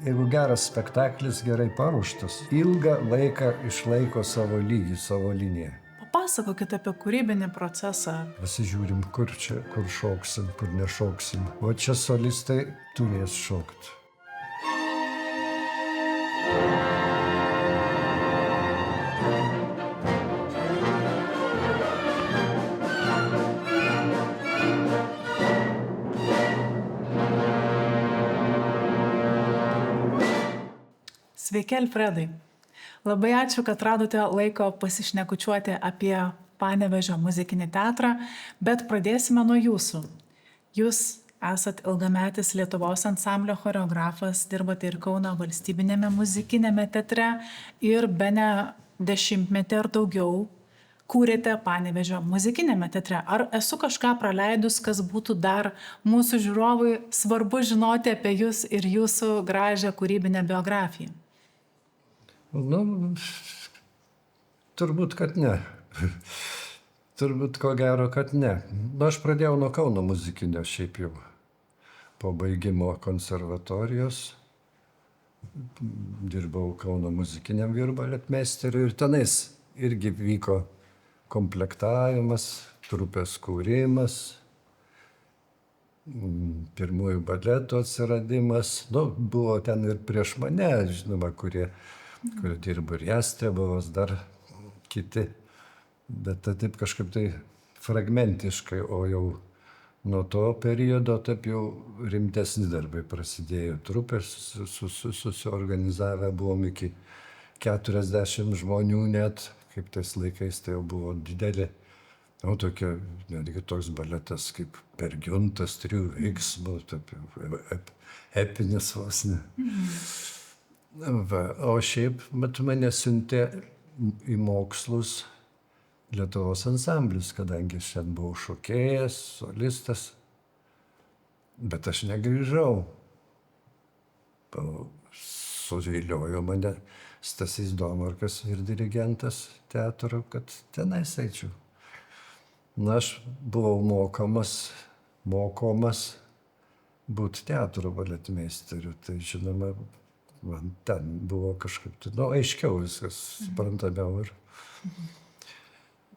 Jeigu geras spektaklis gerai paruoštas, ilgą laiką išlaiko savo lygį, savo liniją. Papasakokit apie kūrybinį procesą. Pasižiūrim, kur šoksim, kur nešoksim. O čia solistai turės šokti. Sveiki, Alfredai. Labai ačiū, kad radote laiko pasišnekučiuoti apie Panevėžio muzikinį teatrą, bet pradėsime nuo jūsų. Jūs esat ilgametis Lietuvos ansamblio choreografas, dirbate ir Kauno valstybinėme muzikinėme teatre ir bene 10 metų ar daugiau kūrėte Panevėžio muzikinėme teatre. Ar esu kažką praleidus, kas būtų dar mūsų žiūrovui svarbu žinoti apie jūs ir jūsų gražią kūrybinę biografiją? Nu, turbūt, kad ne. Turbūt, ko gero, kad ne. Nu, aš pradėjau nuo Kauno muzikinio šiaip jau. Po baigimo konservatorijos dirbau Kauno muzikiniam vyrbaletmeisteriu ir tenais irgi vyko komplektavimas, trupės kūrimas, pirmųjų baletų atsiradimas. Nu, buvo ten ir prieš mane, žinoma, kurie dirbo ir Jastrebovas, dar kiti. Bet taip kažkaip tai fragmentiškai, o jau nuo to periodo taip jau rimtesni darbai prasidėjo. Trupės susiorganizavę buvom iki 40 žmonių net, kaip tais laikais tai jau buvo didelė. Nu, tokia, netgi toks baletas kaip Pergiuntas, 3 veiksmų, taip epinis vos ne. Va, o šiaip, mane siuntė į mokslus Lietuvos ansamblis, kadangi šiandien buvau šokėjas, solistas, bet aš negrįžau. Suviliojo mane Stasys Domarkas ir dirigentas teatro, kad tenais eičiau. Na, aš buvau mokomas būti teatro baletmeisteriu, tai žinoma, man ten buvo kažkaip, aiškiau viskas, suprantamiau.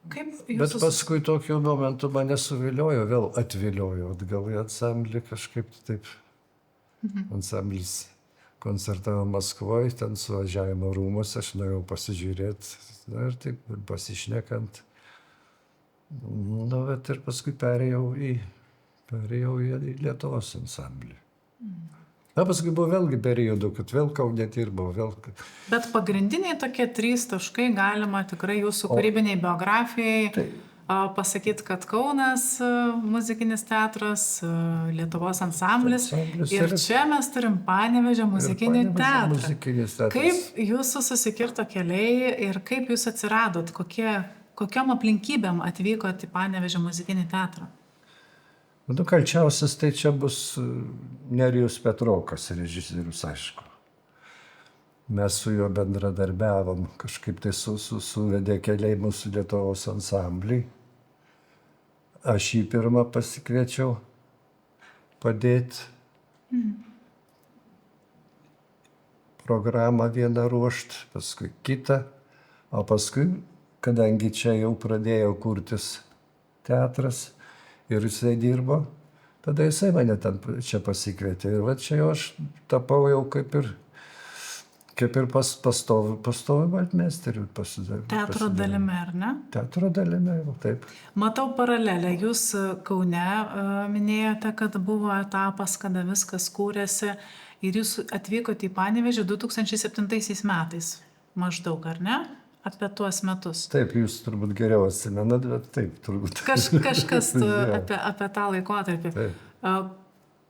Bet paskui tokiu momentu mane suviliojo, vėl atviliojo atgal į ansamblį kažkaip taip. Ansamblis koncertavo Maskvoje, ten suvažiavimo rūmuose, aš norėjau pasižiūrėti, ir taip pasišnekant. Bet ir paskui perėjau į Lietuvos ansamblį. Na, paskui buvo vėlgi periodų, kad vėl Kaune dirbau, vėl... Bet pagrindiniai tokie 3 taškai galima tikrai jūsų kūrybiniai biografijai pasakyti, kad Kaunas muzikinis teatras, Lietuvos ansamblis ir čia mes turim Panevėžio muzikinį teatrą. Kaip jūsų susikirto keliai ir kaip jūs atsiradot, kokiom aplinkybėm atvykot į Panevėžio muzikinį teatrą? Kalčiausias tai čia bus Nerijus Petrokas, režisierius, aišku. Mes su juo bendradarbiavom, kažkaip tai suvedė keliai mūsų Lietuvos ansamblį. Aš jį pirmą pasikviečiau padėti programą vieną ruošt, paskui kitą, o paskui, kadangi čia jau pradėjo kurtis teatras, ir jisai dirbo, tada jisai mane ten čia pasikvietė. Ir va čia jau aš tapau jau kaip ir pastoviu baltmeisteriu pasidariau. Teatro dalimi, ar ne? Teatro dalimi, taip. Matau paralelę. Jūs Kaune minėjote, kad buvo etapas, kada viskas kūrėsi ir jūs atvykote į Panevėžį 2007 metais. Maždaug, ar ne? Apie tuos metus. Taip, jūs turbūt geriau atsimenat, bet taip, turbūt. Kažkas apie tą laikotarpį.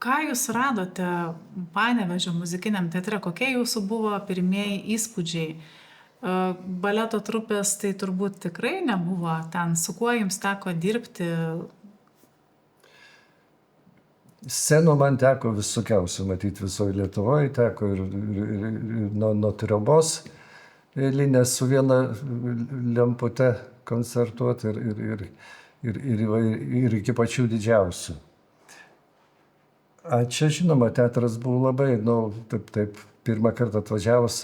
Ką jūs radote Panevėžio muzikiniam teatre? Kokie jūsų buvo pirmieji įspūdžiai? Baleto trupės tai turbūt tikrai nebuvo ten. Su kuo jums teko dirbti? Scenų man teko visokiausių matyti visoje Lietuvoje. Teko ir nuo Triobos eilinės su viena lempute koncertuoti ir iki pačių didžiausių. Čia, žinoma, teatras buvo labai, taip pirmą kartą atvažiavus,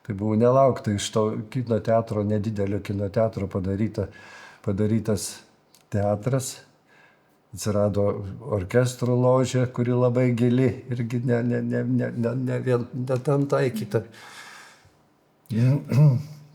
tai buvo nelaukta iš to kino teatro, nedidelio kino teatro padarytas teatras. Atsirado orkestro ložė, kuri labai gili, irgi ne tam taikyta.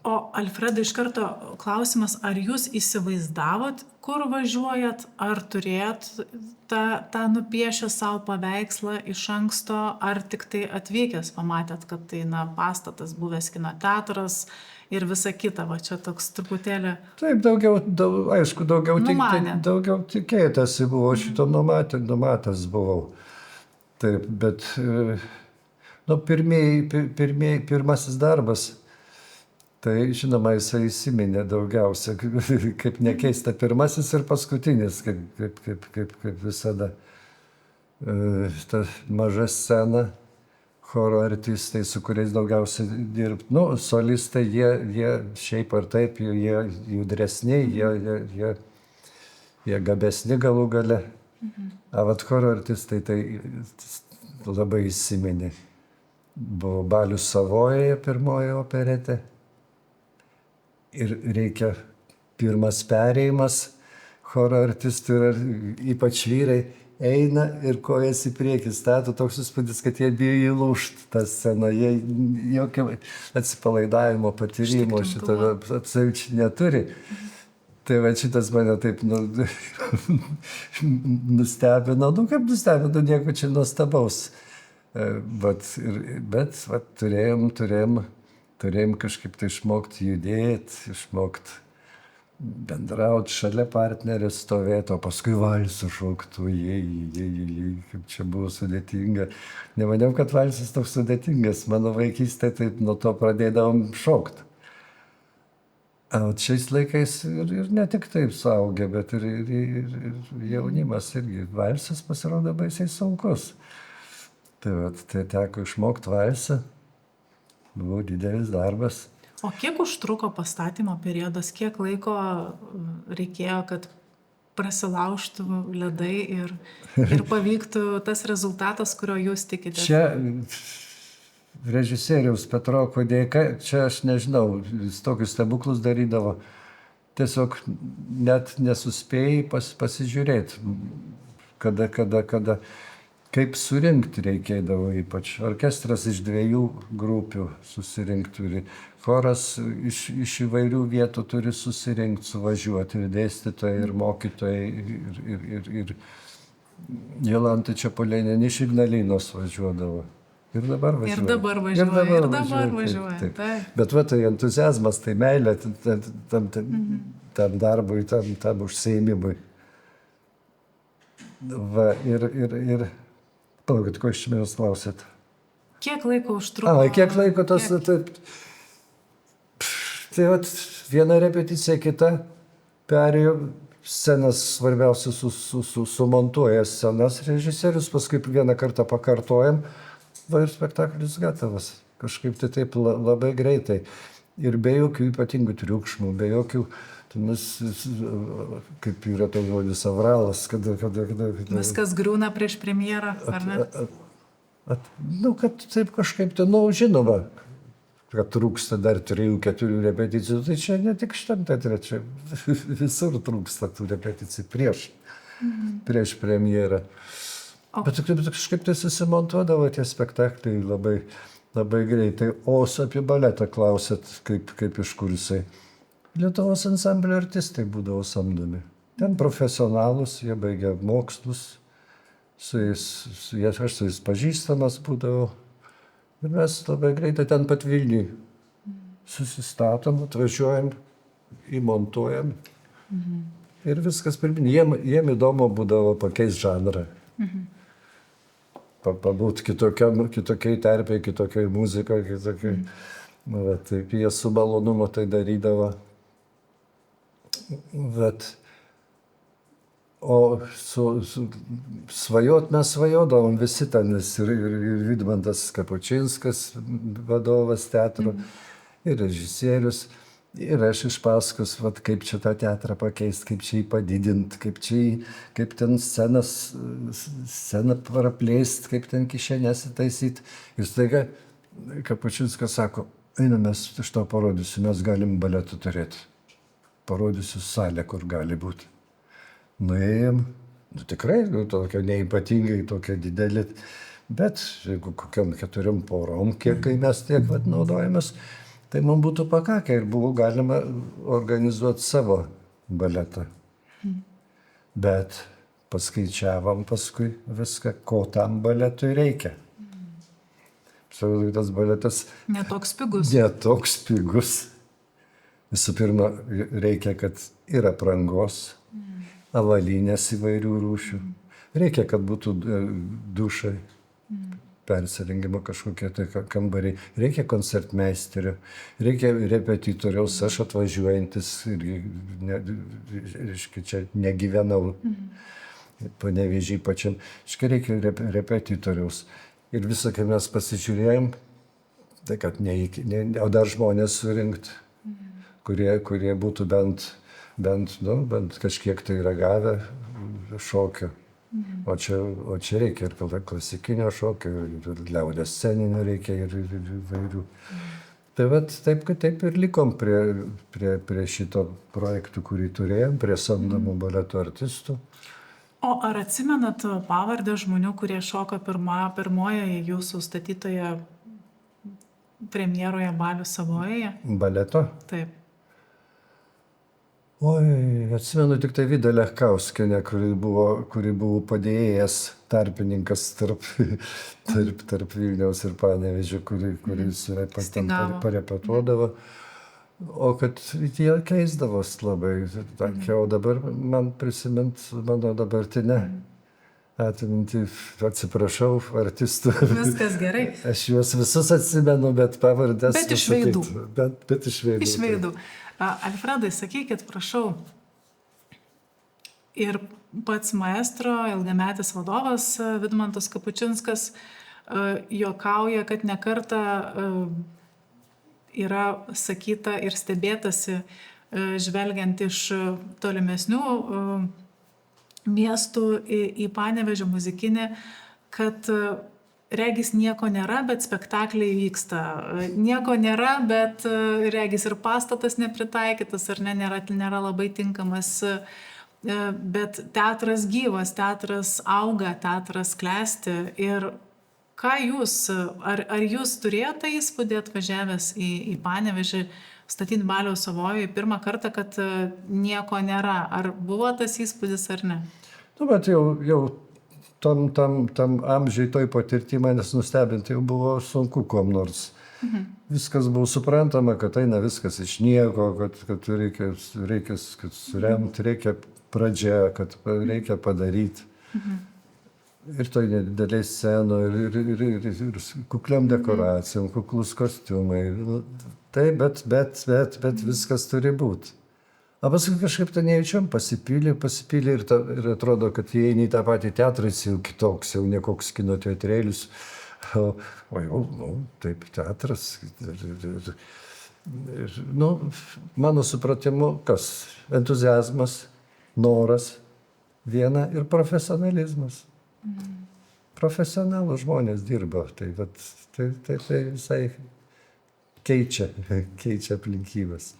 O Alfredai, iš karto klausimas, ar jūs įsivaizdavot, kur važiuojat, ar turėjot tą nupiešę savo paveikslą iš anksto, ar tik tai atvykęs pamatėt, kad tai pastatas buvęs kino teatras ir visa kita, va čia toks truputėlį... Taip, aišku, daugiau tikėtasi buvo, šito numatęs buvau. Taip, bet pirmasis darbas, tai žinoma, jisai įsiminė daugiausia, kaip nekeista, pirmasis ir paskutinis, kaip visada. Ta maža scena, choro artistai, su kuriais daugiausiai dirbti. Solistai, jie šiaip ar taip, jie judresni, jie gabesni galų gale. O vat choro artistai tai labai įsiminė. Buvo Balius Savojoje pirmoji operetė. Ir reikia pirmas perėjimas, choro artistų ir ypač vyrai eina ir kojas į priekį stato, toks įspūdis, kad jie bijo įlūžti tą sceną, jie jokio atsipalaidavimo patyrimo šitą absoliučiai neturi. Tai va šitas mane taip nustebino, kaip nustebino, nieko čia nuostabaus. Bet turėjom kažkaip tai išmokti judėti, išmokti bendrauti, šalia partneris stovėti, o paskui valsą šoktų, kaip čia buvo sudėtinga. Nemaniau, kad valsas toks sudėtingas, mano vaikystė, taip nuo to pradėdavom šokti. O šiais laikais ir ne tik taip suaugę, bet ir jaunimas irgi. Valsas pasirodo baisiai sunkus. Tai teko išmokti valsą. Buvo didelis darbas. O kiek užtruko pastatymo periodas, kiek laiko reikėjo, kad prasilaužtų ledai ir pavyktų tas rezultatas, kurio jūs tikite? Čia režisieriaus Petroko dėka, čia aš nežinau, jis tokius stebuklus darydavo. Tiesiog net nesuspėjai pasižiūrėti, kada kaip surinkti reikėdavo ypač. Orkestras iš 2 grupių susirinkti turi. Choras iš įvairių vietų turi susirinkti, suvažiuoti. Ir dėstytojai, ir mokytojai, ir Jolanta Čepulienė iš Ignalinos važiuodavo. Ir dabar važiuoja. Taip. Bet va, tai entuziazmas, tai meilė tam darbui, tam užsiėmimui. Va, ir palaukit, ko iš manęs klausėt? Kiek laiko užtruko? Kiek laiko tas... Tai vat, viena repeticija, kita perėjo scenas, svarbiausia, sumontuoja scenas režisierius, paskui vieną kartą pakartojam, va ir spektaklis gatavas. Kažkaip tai taip labai greitai. Ir be jokių ypatingų triukšmų, be jokių... kaip yra to žodis avralas, kada... Viskas griūna prieš premjerą, ar ne? Kad taip kažkaip, žinoma, kad trūksta dar 3-4 repeticijų, tai čia ne tik šitam teatre, čia visur trūksta tų repeticijų prieš premjerą. Bet kažkaip tai susimontuodavo tie spektakliai labai greitai. O apie baletą klausėt, kaip iš kur jisai. Lietuvos ansamblio artistai būdavo samdomi. Ten profesionalus, jie baigė mokslus, aš su jais pažįstamas būdavau. Ir mes labai greitai ten pat Vilniui susistatom, atvažiuojam, įmontuojam. Ir viskas pirminė. Jiem įdomu būdavo pakeisti žanrą. Pabūt kitokiai terpėj, kitokiai muzikoje, kitokiai. Taip, jie su malonumu tai darydavo. O svajot mes svajodavom visi ten, ir Vidmantas Kapučinskas, vadovas teatro, ir režisierius, ir aš iš paskos, kaip čia tą teatrą pakeisti, kaip čia jį padidinti, kaip ten sceną praplėsti, kaip ten kišenės įtaisyti. Ir staiga Kapučinskas sako, einam mes iš to parodysiu, mes galim baletą turėti. Parodysiu salę, kur gali būti. Nuėjom, tikrai, tokia neipatingai, tokia didelė, bet jeigu kokiam 4 porom, kiek mes tiek naudojamės, tai man būtų pakakę ir buvo galima organizuoti savo baletą. Bet paskaičiavom paskui viską, ko tam baletui reikia. Tas baletas Netoks pigus. netoks pigus. Visų pirma, reikia, kad ir aprangos, avalynės įvairių rūšių. Reikia, kad būtų dušai, persirengimo kažkokie tai kambariai. Reikia koncertmeisterio, reikia repetitoriaus, aš atvažiuojantis, reiškia, čia negyvenau, Panevėžy pačiam. Reikia repetitoriaus. Ir visą, kai mes pasižiūrėjom, tai kad o dar žmonės surinkti, kurie būtų bent kažkiek tai ragavę šokio. O čia reikia ir klasikinio šokio, ir liaudės sceninio reikia, ir įvairių. Tai taip ir likom prie šito projektų, kurį turėjom, prie samdomų baleto artistų. O ar atsimenat pavardę žmonių, kurie šoka pirmojoje jūsų statytoje premjeroje Balių Savojoje? Baleto? Taip. Oi, atsimenu tik tai Vidą Lechkauskienę, kuri buvo padėjėjas tarpininkas tarp Vilniaus ir Panevėžio, kuris parepetuodavo. O kad jie keisdavos labai. O dabar man prisimint mano dabartinę atmintį, atsiprašau, artistų. Viskas gerai. Aš juos visus atsimenu, bet pavardės. Bet iš veidų. Bet iš veidų. Iš veidų. Alfredai, sakykit, prašau, ir pats maestro, ilgametis vadovas Vidmantas Kapučinskas juokauja, kad ne kartą yra sakyta ir stebėtasi, žvelgiant iš tolimesnių miestų į Panevėžio muzikinį, kad regis nieko nėra, bet spektakliai vyksta. Nieko nėra, bet regis ir pastatas nepritaikytas, ar nėra labai tinkamas. Bet teatras gyvas, teatras auga, teatras klesti. Ir ką jūs, ar jūs turėjote įspūdį atvažiavęs į Panevėžį statyti Baliaus Savojoje pirmą kartą, kad nieko nėra? Ar buvo tas įspūdis ar ne? Bet jau tam amžiai toj patirtį manęs nustebinti jau buvo sunku kuom nors. Viskas buvo suprantama, kad eina viskas iš nieko, kad reikia suremti, reikia pradžia, kad reikia padaryti. Ir toj nedideliai sceno, ir kukliam dekoracijom, kuklus kostiumai. Taip, bet viskas turi būti. O paskui kažkaip tą nejučiom pasipylė ir atrodo, kad jie eina į tą patį teatrą, jis jau kitoks, jau ne koks kino teatrėlis. O jau, taip, teatras. Mano supratimu, kas? Entuziazmas, noras, viena ir profesionalizmas. Profesionalų žmonės dirba, tai visai keičia aplinkybės.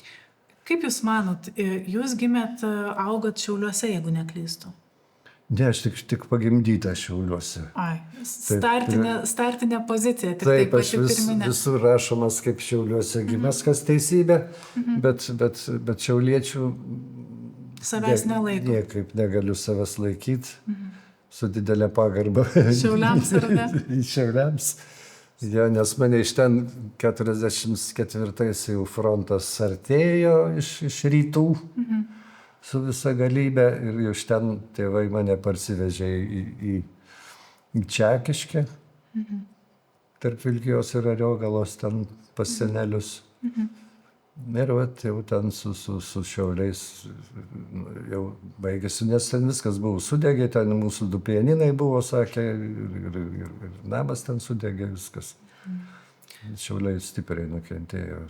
Kaip jūs manot, jūs gimėt, augot Šiauliuose, jeigu neklystu? Ne, aš tik pagimdyta Šiauliuose. Ai, startinė pozicija, tik taip, pati pirminė. Aš visur rašomas kaip Šiauliuose gimęs, kas teisybė, bet šiauliečių savęs nelaiko. Niekaip negaliu savęs laikyti, su didelė pagarba. Šiauliams ar ne? Šiauliams. Ja, nes mane iš ten 44-ais jau frontas artėjo iš rytų su visa galybė ir iš ten tėvai mane parsivežė į Čekiškę, tarp Vilkijos ir Ariogalos, ten pas senelius. Ir jau ten su Šiauliais jau baigėsi, nes ten viskas buvo sudegė, ten mūsų 2 pianinai buvo, sakė, ir namas ten sudegė, viskas. Šiauliai stipriai nukentėjo.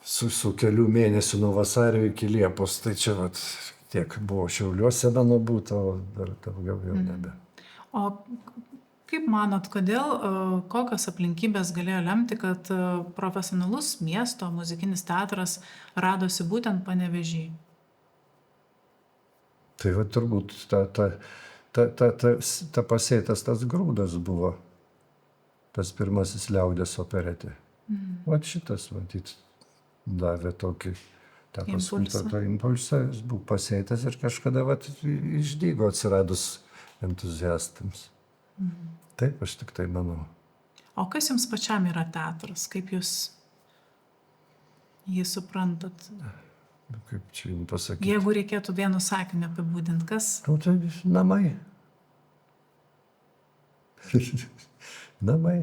Su kelių mėnesių nuo vasario iki Liepos, tai čia tiek buvo Šiauliuose mano būta, o dar daugiau jau nebe. O Kaip manot, kodėl, kokios aplinkybės galėjo lemti, kad profesionalus miesto muzikinis teatras radosi būtent Panevėžy? Tai va turbūt ta pasėtas tas grūdas buvo, tas pirmasis liaudės operetė. Vat šitas, matyt, davė tokį tą impulsą, jis buvo pasėtas ir kažkada vat išdygo atsiradus entuziastams. Taip, aš tik tai manau. O kas jums pačiam yra teatras? Kaip jūs jį suprantat? Kaip čia jums pasakyti? Jeigu reikėtų vienu sakiniu apibūdinti, kas? Nu, tai namai. Namai.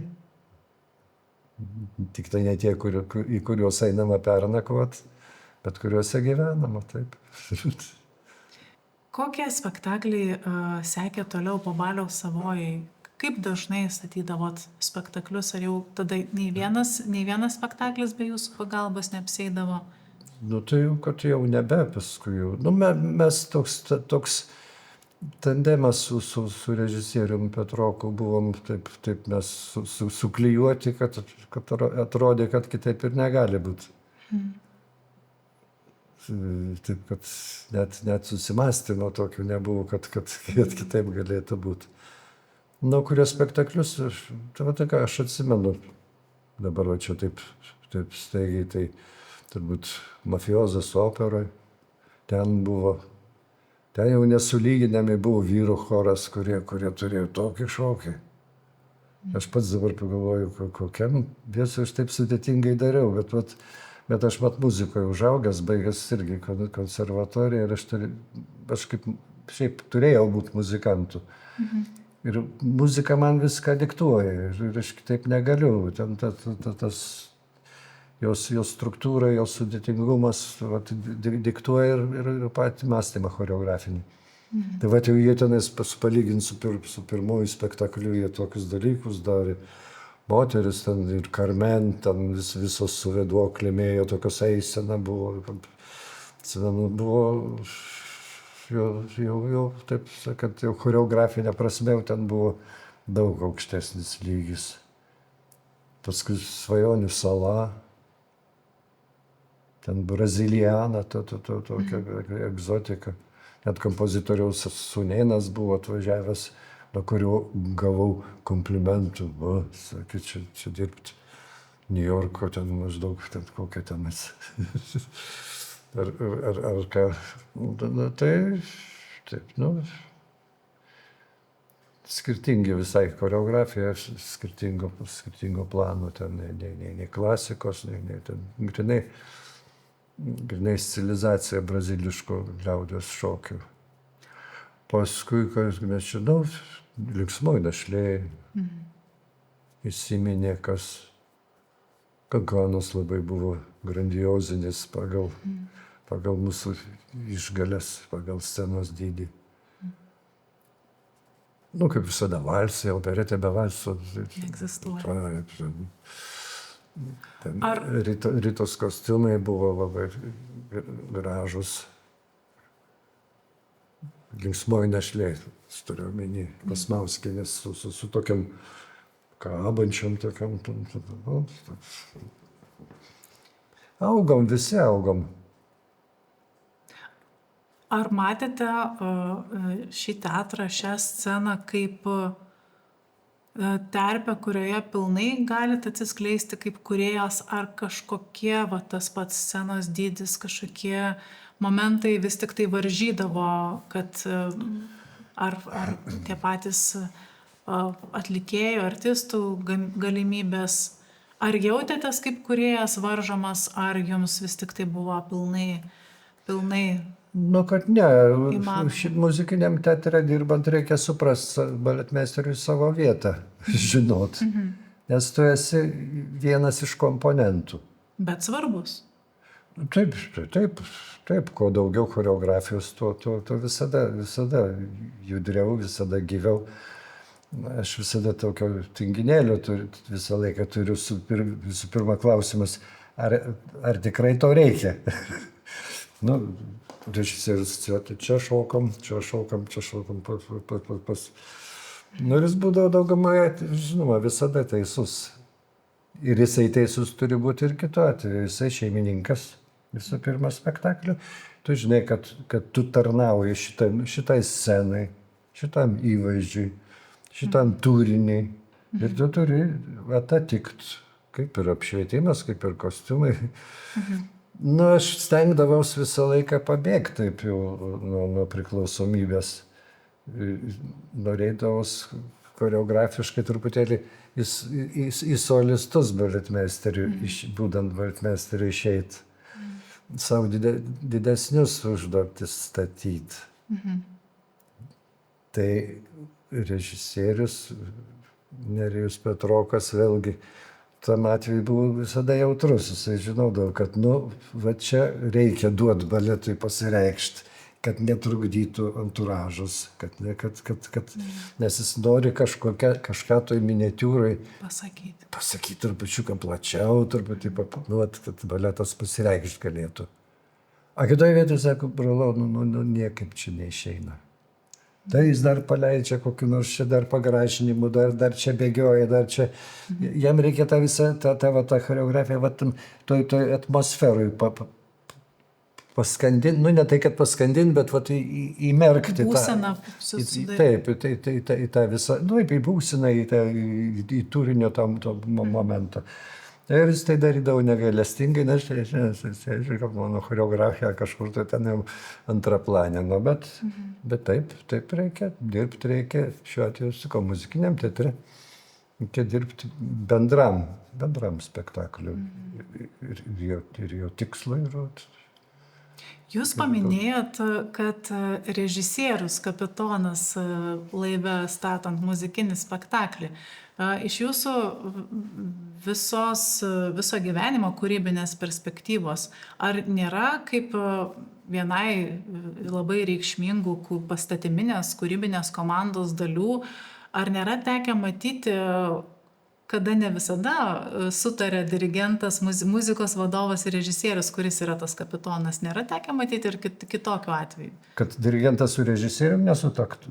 Tik tai ne tie, į kuriuos einama pernakvot, bet kuriuose gyvenama, taip. Kokie spektakliai sekė toliau po Baliaus Savojai? Kaip dažnai statydavot spektaklius? Ar jau tada nei vienas spektaklis be jūsų pagalbos neapsieidavo? Nu tai jau, kad jau nebe paskui jau. Nu, mes toks tandemas su režisierium Petroku buvom taip mes suklijuoti, kad atrodė, kad kitaip ir negali būti. Taip, kad net susimąstymo tokio nebuvo, kad kitaip galėtų būti. Nu, kurios spektaklius, tai ką aš atsimenu, dabar va čia taip staigiai, tai turbūt Mafiozas operoj, ten jau nesulyginami buvo vyrų choras, kurie turėjo tokį šokį. Aš pats dabar pagalvoju, kokiam viesu aš taip sudėtingai dariau, bet aš muzikoje užaugęs, baigęs irgi konservatoriją ir aš kaip šiaip turėjau būti muzikantu. Ir muzika man viską diktuoja ir aš kitaip negaliu. Ten tas jos struktūra, jos sudėtingumas diktuoja ir patį mąstymą choreografinį. Tai jau jie tenais palyginti su pirmuoju spektakliu, jie tokius dalykus darė. Moteris ten ir Karmen, ten visos su vėduoklėm ėjo, tokios eisena buvo. Jau, taip sakant, jau choreografinė prasme, ten buvo daug aukštesnis lygis. Paskui Svajonių sala, ten Braziliana, tokia egzotika. Net kompozitoriaus sūnėnas buvo atvažiavęs, nuo kurio gavau komplimentų. Sakė, čia dirbti New Yorko, ten maždaug, ten kokia tenais. Ar ką, taip, skirtingi visai choreografija, skirtingo plano, ten nei klasikos, nei ten grinai stilizacija braziliško liaudies šokių. Paskui, mes čia, linksmoji našlė, įsiminė, kas Kankanas labai buvo grandiozinis pagal mūsų išgalės, pagal scenos dydį. Kaip visada valsai, operetė be valsų. Egzistuoja. Ritos kostiumai buvo labai gražus. Linksmoji našlė, turiu omeny, Pasmauskienės su tokiam kabančiam tokiam. Visi augom. Ar matėte šį teatrą, šią sceną kaip terpę, kurioje pilnai galite atsiskleisti kaip kūrėjas, ar kažkokie tas pats scenos dydis, kažkokie momentai vis tik tai varžydavo, kad ar tie patys atlikėjų, artistų galimybės, ar jautėtės kaip kūrėjas varžomas, ar jums vis tik tai buvo pilnai? Kad ne, muzikiniam teatre dirbant reikia suprasti baletmeisteriui savo vietą, žinot, nes tu esi vienas iš komponentų. Bet svarbus. Taip, kuo daugiau choreografijos, tuo visada judriau, visada gyviau. Aš visada tokio tinginėlio visą laiką turiu, visų pirma klausimas, ar tikrai to reikia? Režisierius, čia šokam, Nu, ir jis būdavo daugumoje, žinoma, visada teisus. Ir jisai teisus turi būti ir kitu atveju. Jisai šeimininkas visų pirma spektaklio. Tu žinai, kad tu tarnauji šitai scenai, šitam įvaizdžiui, šitam turiniui. Ir tu turi atitikti, kaip ir apšvietimas, kaip ir kostiumai. Nu, aš stengdavaus visą laiką pabėgti taip jau nuo priklausomybės. Norėdavos koreografiškai truputėlį į solistus baletmeisterių, būdant baletmeisteriu išeiti. Savo didesnius užduotis statyti. Tai režisierius Nerijus Petrokas vėlgi tam atveju buvo visada jautrus. Jisai žinodavo, kad va čia reikia duoti baletui pasireikšti, kad netrukdytų anturažas, nes jis nori kažką toj miniatiūrai pasakyti trupučiuką plačiau, truputį, kad baletas pasireikšti galėtų. A kitoje vietoje sako, brolau, niekaip čia neišeina. Tai jis dar paleidžia kokiu nors čia dar pagražinimu, dar čia bėgioja, dar čia. Jam reikia tą visą, tą choreografiją, toj atmosferui paskandinti, ne tai, kad paskandinti, bet įmerkti. Būseną susidaryti. Taip, į tą visą, į būseną, į turinio tam momentą. Ir jis tai darydavo negailestingai, nes žiūrėk, mano choreografija kažkur tai ten jau antraplanė. Bet taip reikia, dirbti reikia, šiuo atveju sakau, muzikiniam teatre, reikia dirbti bendram spektakliui ir jo tikslui. Jūs paminėjot, kad režisierius, kapitonas laive statant muzikinį spektaklį. Iš jūsų viso gyvenimo kūrybinės perspektyvos, ar nėra kaip vienai labai reikšmingų pastatyminės kūrybinės komandos dalių, ar nėra tekę matyti, kada ne visada sutarė dirigentas, muzikos vadovas ir režisierius, kuris yra tas kapitonas, nėra tekę matyti ir kitokiu atveju? Kad dirigentas su režisierium nesutaptų.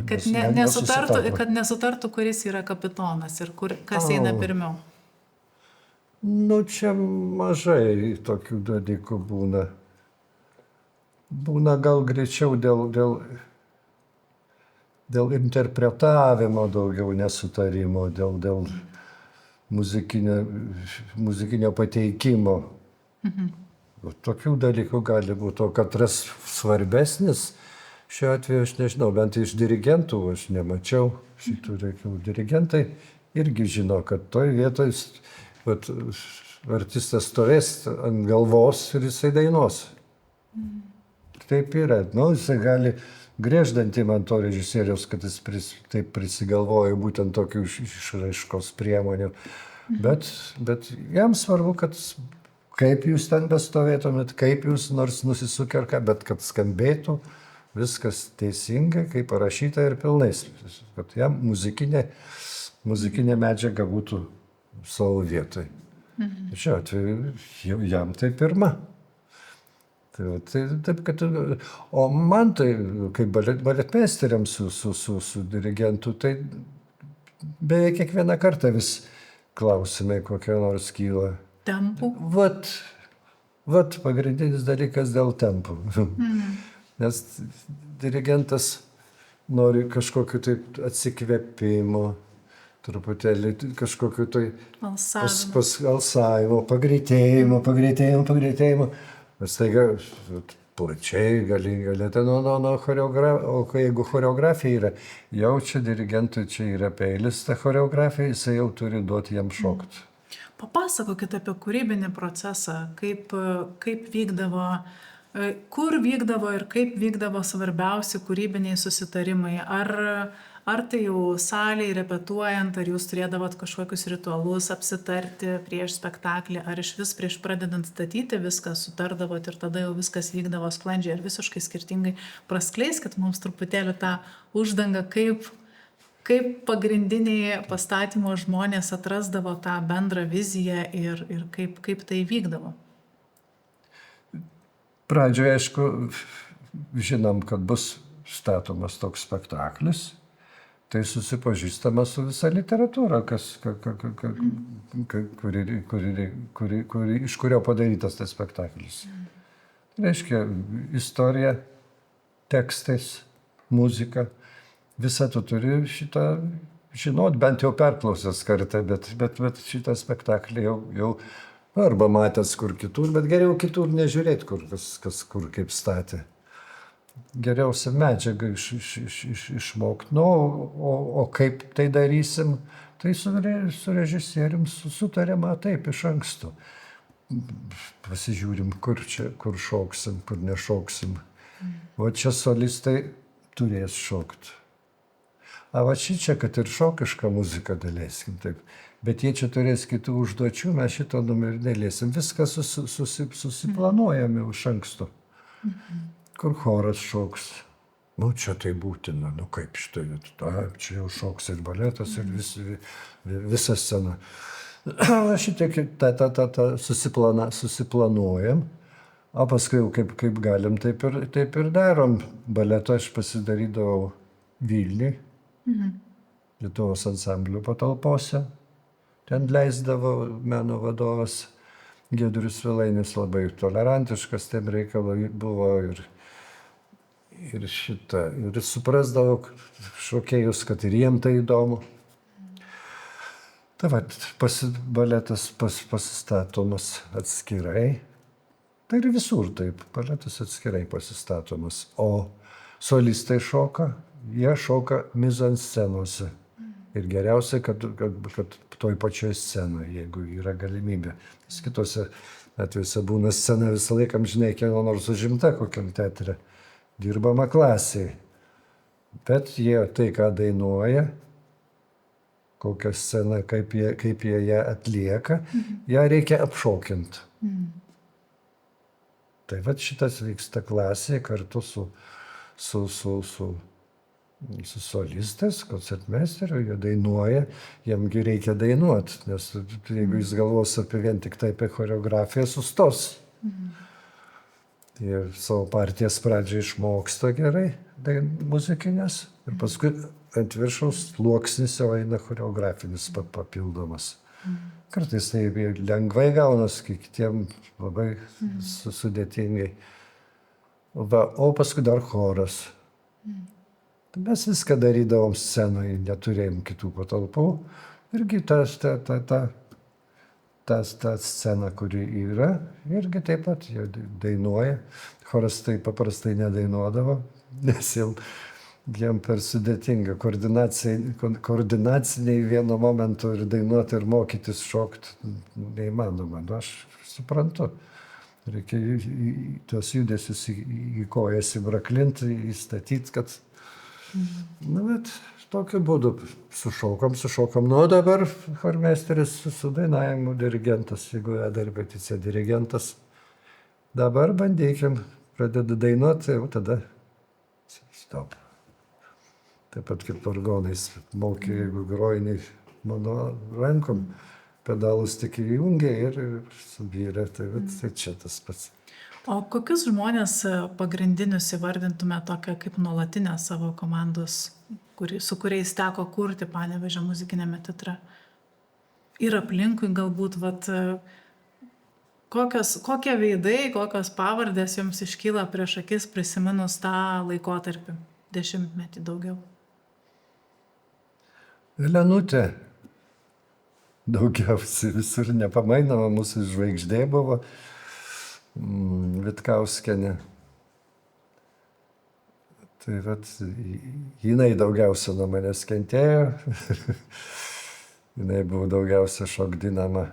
Kad nesutartų, kuris yra kapitonas ir kas eina pirmiau. Čia mažai tokių dalykų būna. Būna gal greičiau dėl interpretavimo daugiau nesutarimo, dėl muzikinio pateikimo. Tokių dalykų gali būti, o katras svarbesnis, šiuo atveju aš nežinau, bent iš dirigentų aš nemačiau šitų reikalų. Dirigentai irgi žino, kad toj vietoj artistas stovės ant galvos ir jisai dainuos. Taip yra. Jisai gali grieždantį man to režisieriaus, kad jis taip prisigalvojo būtent tokių išraiškos priemonių. Bet jam svarbu, kad kaip jūs ten bestovėtumėt, kaip jūs nors nusisukę ar ką, bet kad skambėtų viskas teisingai, kaip parašyta ir pilnais. Kad jam muzikinė medžiaga būtų savo vietoj. Šiuo atveju jam tai pirma. O man tai, kaip baletmeisteriams su dirigentu, tai beveik kiekvieną kartą vis klausimai kokie nors kyla. Tempų? Vat pagrindinis dalykas dėl tempų. Nes dirigentas nori kažkokiu tai atsikvėpimo, truputėlį kažkokiu tai alsavimo, pagreitėjimo. Nes taiga plačiai gali nuo choreografijos, o jeigu choreografija yra, jau čia dirigentui čia yra peilis, ta choreografija, jisai jau turi duoti jam šokti. Papasakokit apie kūrybinį procesą, kaip vykdavo, kur vykdavo ir kaip vykdavo svarbiausi kūrybiniai susitarimai. Ar tai jau salėje repetuojant, ar jūs turėdavot kažkokius ritualus apsitarti prieš spektaklį, ar iš vis prieš pradedant statyti viską sutardavot ir tada jau viskas vykdavo sklandžiai, ar visiškai skirtingai. Praskleiskit mums truputėlį tą uždangą, kaip pagrindiniai pastatymo žmonės atrasdavo tą bendrą viziją ir kaip tai vykdavo. Pradžioje, aišku, žinom, kad bus statomas toks spektaklis. tai susipažįstama su visa literatūra, iš kurio padarytas tas spektaklis. Tai reiškia, istorija, tekstais, muzika, visą tu turi šitą žinot, bent jau perklausęs kartą, bet šitą spektaklį jau arba matęs kur kitur, bet geriau kitur nežiūrėti, kas kur kaip statė. Geriausia medžiaga išmokti. Nu, o kaip tai darysim, tai su režisierium sutarėma taip iš anksto. Pasižiūrim, kur šoksim, kur nešoksim. O čia solistai turės šokti. O va čia, kad ir šokišką muziką daleiskim, taip. Bet jie čia turės kitų užduočių, mes šito numerį dėlėsim. Viskas susiplanuojame iš anksto. Kur choras šoks. Nu, čia tai būtina, nu kaip štai, čia jau šoks ir baletas, ir visa scena. Šitiek susiplanuojam, o paskui jau kaip galim, taip ir darom. Baletą aš pasidarydavau Vilniuj, Lietuvos ansamblio patalpose. Ten leisdavo meno vadovas Giedrius Vilainis, labai tolerantiškas, tiem reikalui buvo ir suprasdavo šokėjus, kad ir jiem tai įdomu. Tai va, baletas pasistatomas atskirai. Tai ir visur taip, baletas atskirai pasistatomas. O solistai šoka, jie šoka mizanscenose. Ir geriausia, kad toj pačioj scenoje, jeigu yra galimybė. Nes kitose atvejuose būna scena visą laiką, žinai, kieno nors užimta kokiam teatre. Dirbama klasiai. Bet jie tai, ką dainuoja, kokią sceną, kaip jie ją atlieka, ją reikia apšokinti. Tai va šitas vyksta klasėje kartu su solistais, koncertmeisteriu, jie dainuoja, jiemgi reikia dainuoti, nes jeigu jis galvos vien tik tai apie choreografiją, sustos. Jie savo partijas pradžią išmoksta gerai, muzikinės, ir paskui ant viršaus sluoksnis jau eina choreografinis papildomas. Kartais tai lengvai gaunas, kai kitiem labai sudėtingai. O paskui dar choras. Mes viską darydavom scenoje, neturėjom kitų patalpų. Irgi ta scena, kuri yra, irgi taip pat jie dainuoja. Choras tai paprastai nedainuodavo, nes jiem per sudėtinga koordinaciniai vienu momentu ir dainuoti, ir mokytis šokti neįmanoma. Nu, aš suprantu. Reikia tuos judesius į kojas įbraklinti, įstatyti, kad... Nu, bet tokiu būdu sušokom. Nu, o dabar chormeisteris su dainavimu dirigentas, jeigu dar peticija dirigentas. Dabar bandykim, pradeda dainuoti, jau tada stop. Taip pat kaip vargonais mokė, jeigu grojiniai mano rankom, pedalus tik įjungė ir subyrė, tai čia tas pats. O kokius žmonės pagrindinius įvardintume tokią kaip nuolatinę savo komandos, su kuriais teko kurti Panevėžio muzikinėme teatre? Ir aplinkui galbūt, kokie veidai, kokios pavardės jums iškyla prieš akis prisiminus tą laikotarpį, 10-metį daugiau? Elenutė. Daugiausiai visur nepamainoma, mūsų žvaigždė buvo. Vitkauskienė. Tai jinai daugiausia nuo manęs kentėjo. Jinai buvo daugiausia šokdinama.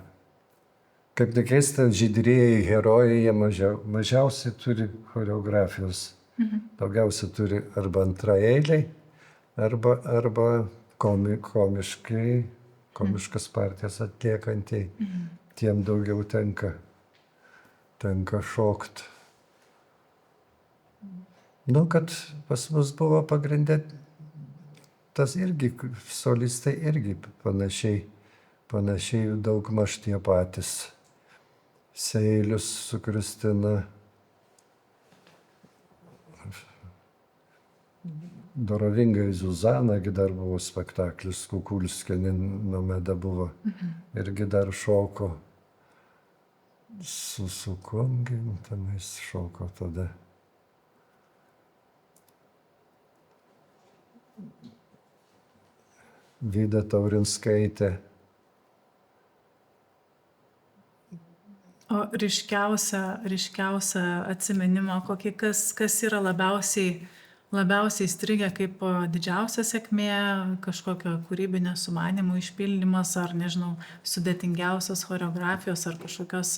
Kaip nekeista, žydrieji herojai, jie mažiausiai turi choreografijos. Daugiausia turi arba antraeiliai, arba komiškas partijas atliekantieji. Tiem daugiau tenka šokt. Nu, kad pas mus buvo pagrindė, tas irgi, solistai irgi panašiai daugmaž tie patys. Seilius su Kristina. Dorovingai Zuzanagi dar buvo spektaklis, Kukulskio Nomeda buvo. Irgi dar šoko. Su kuomgi tenais šoko tada. Vida Taurinskaitė. O ryškiausia atsiminimo, kokį kas yra labiausiai įstrigę kaip didžiausia sėkmė, kažkokio kūrybinio sumanimo išpildymas, ar nežinau, sudėtingiausios choreografijos, ar kažkokios,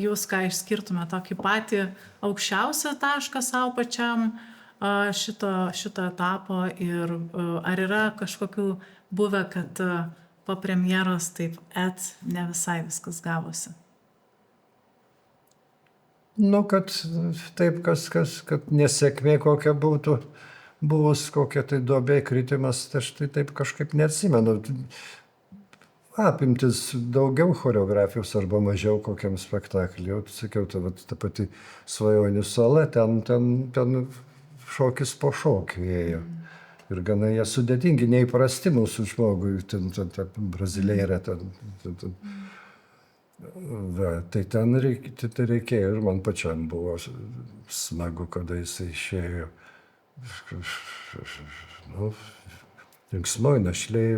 jūs ką išskirtume tokį patį aukščiausią tašką savo pačiam šito etapo, ir ar yra kažkokių buvę, kad po premjeros taip ne visai viskas gavosi? Nu, kad taip, kad nesėkmė kokia būtų, buvus kokia tai duobė kritimas, tai aš tai taip kažkaip neatsimenu. Apimtis daugiau choreografijos arba mažiau kokiam spektakliui. Jau sakiau, ta pati Svajonių sala, ten šokis po šokių ėjo. Ir gana jie sudėtingi, neįprasti mūsų žmogui, ta brazilėrė, tai ten reikėjo ir man pačiam buvo smagu, kada jisai išėjo. Nu, linksmoj, našliai,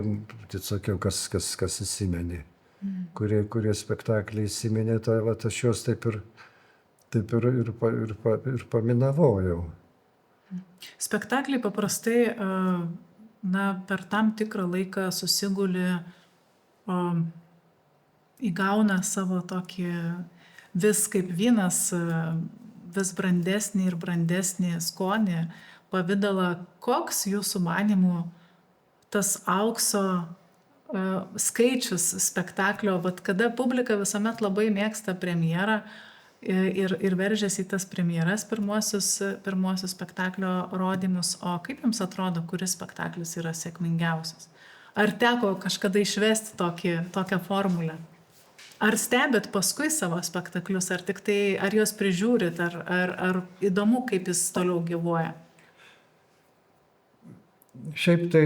tai sakiau, kas įsimenė. Kurie spektakliai įsimenė, tai aš juos taip ir paminavau jau. Spektakliai paprastai per tam tikrą laiką susiguli, įgauna savo tokį vis kaip vynas, vis brandesnį ir brandesnį skonį, pavidalą. Koks jūsų manymų tas aukso skaičius spektaklio, kada publika visuomet labai mėgsta premjerą ir veržiasi į tas premjeras pirmuosius spektaklio rodymus, o kaip jums atrodo, kuris spektaklis yra sėkmingiausias? Ar teko kažkada išvesti tokią formulę? Ar stebit paskui savo spektaklius, ar tik tai, ar juos prižiūrit, ar įdomu, kaip jis toliau gyvuoja? Šiaip tai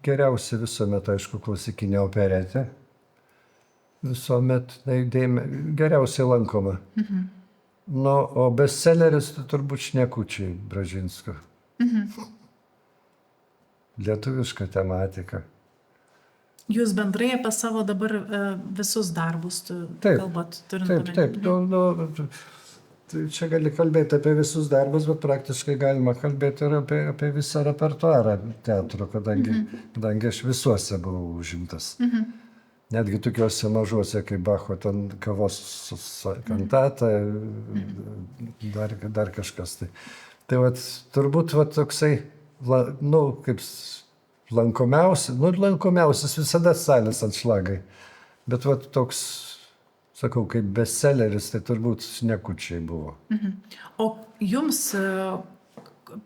geriausia visuomet, aišku, klasikinė operetė. Visuomet geriausiai lankoma. Nu, o bestselleris tai turbūt Šnekučiai Bražinsko. Lietuviška tematika. Jūs bendrai apie savo dabar visus darbus kalbat, turint omeny? Taip. Čia gali kalbėti apie visus darbus, bet praktiškai galima kalbėti ir apie visą repertuarą teatro, kadangi aš visuose buvau užimtas. Netgi tokiuose mažuose, kaip Bacho, ten Kavos kantata, dar kažkas. Tai turbūt toksai, kaip lankomiausias visada Salės Anšlagai. Bet toks, sakau, kaip bestselleris, tai turbūt Šnekučiai buvo. O jums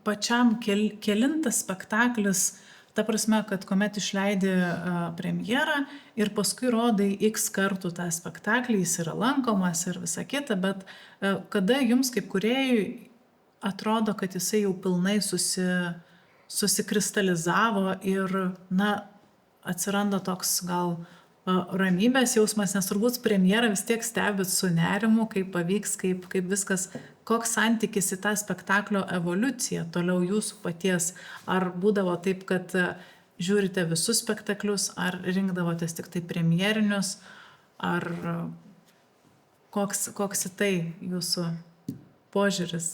pačiam kelintas spektaklis, ta prasme, kad kuomet išleidi premjerą ir paskui rodai X kartų tą spektaklį, jis yra lankomas ir visa kita, bet kada jums kaip kūrėjui atrodo, kad jisai jau pilnai susikristalizavo ir, atsiranda toks gal ramybės jausmas, nes turbūt premjerą vis tiek stebit su nerimu, kaip pavyks, kaip viskas, koks santykis į tą spektaklio evoliuciją toliau jūsų paties, ar būdavo taip, kad žiūrite visus spektaklius, ar rinkdavotės tik tai premjerinius, ar koks į tai jūsų požiūris?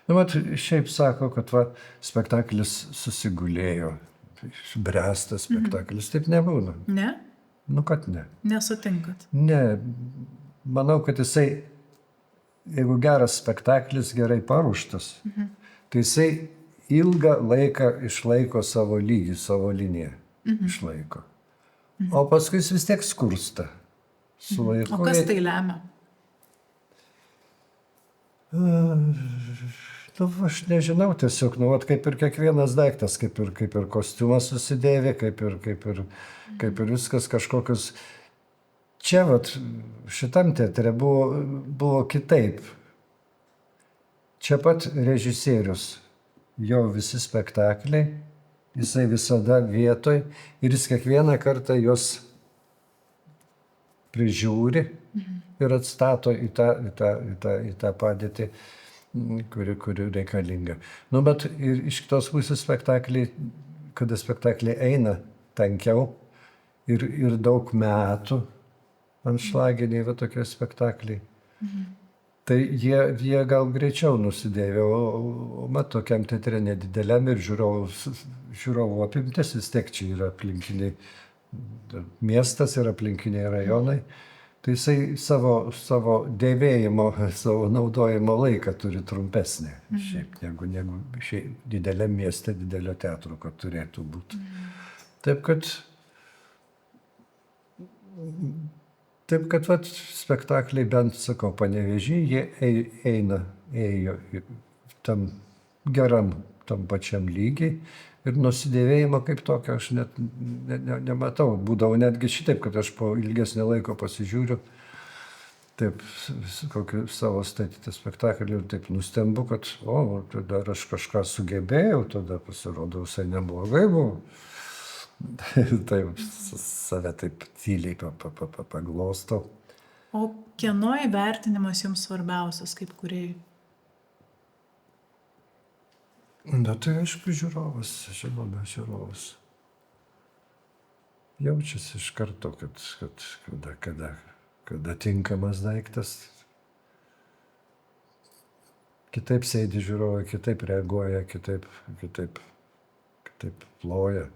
Šiaip sako, kad spektaklis susigulėjo, bręsta spektaklis, taip nebūna. Ne? Kad ne. Nesutinkat? Ne, manau, kad jisai, jeigu geras spektaklis, gerai paruoštas, tai jisai ilgą laiką išlaiko savo lygį, savo liniją išlaiko. O paskui jis vis tiek skursta. O kas tai lemia? Aš nežinau, tiesiog, kaip ir kiekvienas daiktas, kaip ir kostiumas susidėvi, kaip ir viskas kažkokius. Čia, šitam teatre buvo kitaip. Čia pat režisierius jo visi spektakliai, jisai visada vietoj ir jis kiekvieną kartą juos prižiūri ir atstato į tą padėtį, kuri reikalinga. Nu, bet ir iš kitos pusės spektakliai, kada spektakliai eina tankiau ir daug metų anšlaginiai va tokie spektakliai, tai jie gal greičiau nusidėvė, o mat tokiam teatre nedideliam ir žiūrovų apimtis vis tiek čia yra aplinkiniai miestas ir aplinkiniai rajonai, tai jisai savo dėvėjimo, savo naudojimo laiką turi trumpesnį, šiaip negu šiaip dideliam mieste, didelio teatro, kad turėtų būti. Taip kad vat, spektakliai bent, sakau, Panevėžy, jie ėjo tam geram, tam pačiam lygiai ir nusidėvėjimo kaip tokio aš net nematau. Būdavo netgi šitaip, kad aš po ilgesnio laiko pasižiūriu, taip, kokį savo statytą spektaklį ir taip nustembu, kad, tada aš kažką sugebėjau, tada pasirodau, visai neblogai buvo. Taip, save taip tyliai paglostau. O kieno įvertinimas jums svarbiausias kaip kūrėjai? Na tai aišku žiūrovas, žinoma, žiūrovas. Jaučiasi iš karto, kada tinkamas daiktas. Kitaip sėdi žiūrovai, kitaip reaguoja, kitaip ploja.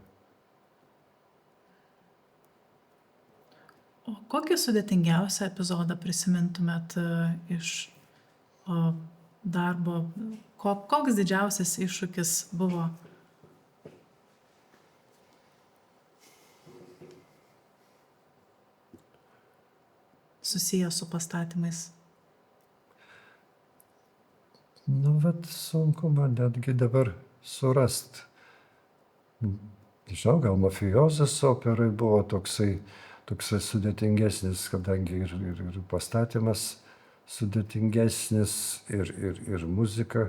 O kokį sudėtingiausią epizodą prisimintumėt iš darbo? Koks didžiausias iššūkis buvo? Susijęs su pastatymais. Nu, bet sunku man netgi dabar surast. Žinau, gal Mafiozas operai buvo toksai sudėtingesnis, kadangi ir pastatymas sudėtingesnis, ir muzika,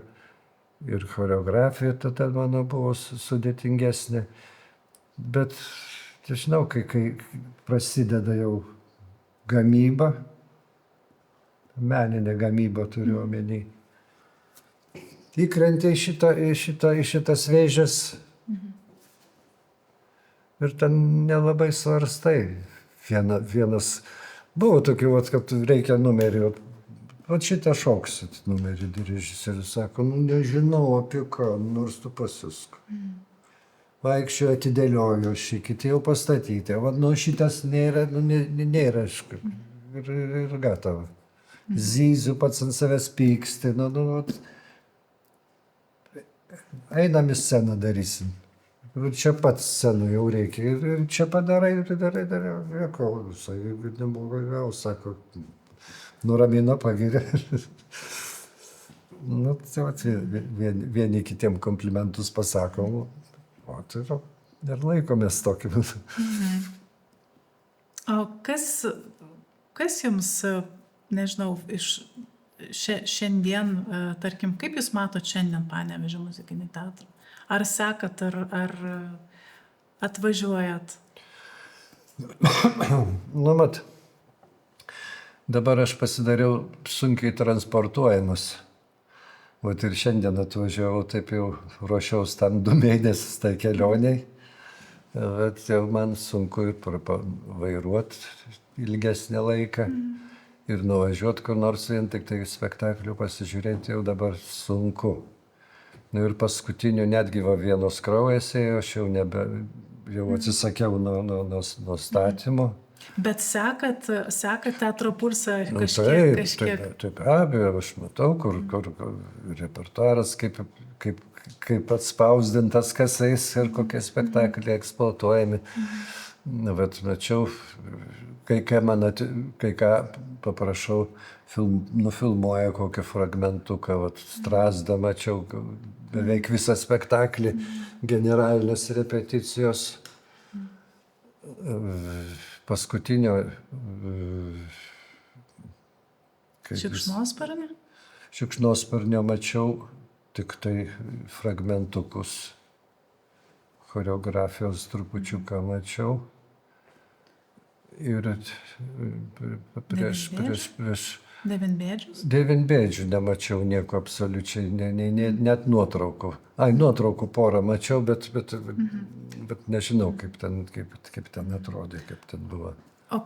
ir choreografija tada mano buvo sudėtingesnė. Bet, žinau, kai prasideda jau gamyba, meninė gamyba turiu omeny, įkrenti į šitas vėžes ir ten nelabai svarstai. Vienas buvo tokių, kad reikia numerį, šitą šoksit numerį, režisierius sako, nežinau apie ką, nors tu pasisk. Vaikščioju, atidėlioju šį, kiti jau pastatyti, šitas nėra, nėra, ir gatava. Zyziu, pats ant savęs pyksti, einam į sceną darysim. Ir čia pats scenų jau reikia. Ir čia padarai. Visai neblogai vėl, sako, nuramino, pagirė. Vieni kitiem komplimentus pasakom. Ir laikomės tokį. O kas jums, nežinau, iš šiandien, tarkim, kaip jūs matot šiandien Panevėžio muzikinį teatrą? Ar sekat, ar atvažiuojat? Mat, dabar aš pasidariau sunkiai transportuojamas. Ir šiandien atvažiavau, taip jau ruošiaus tam 2 mėnesius tai kelioniai. Bet jau man sunku vairuoti ilgesnį laiką ir nuvažiuoti kur nors vien tik tai spektaklių pasižiūrėti jau dabar sunku. Ir paskutiniu netgi Vienos kraujas ėjo, aš jau atsisakiau nuo statymo. Bet sekat teatro pulsą kažkiek? Taip, abejo, aš matau, kur repertuaras, kaip atspausdintas kasais ir kokie spektakliai eksploatuojami. Bet mačiau, kai ką paprašau, nufilmuoja kokį fragmentuką, Strazdą mačiau, beveik visą spektaklį, generalinės repeticijos. Paskutinio... Šikšnosparnio? Šikšnosparnio mačiau tik tai fragmentukus choreografijos trupučiuką mačiau. Ir prieš Devynbėdžių nemačiau nieko absoliučiai, net nuotraukų. Nuotraukų porą mačiau, bet nežinau, kaip ten atrodė, kaip ten buvo. O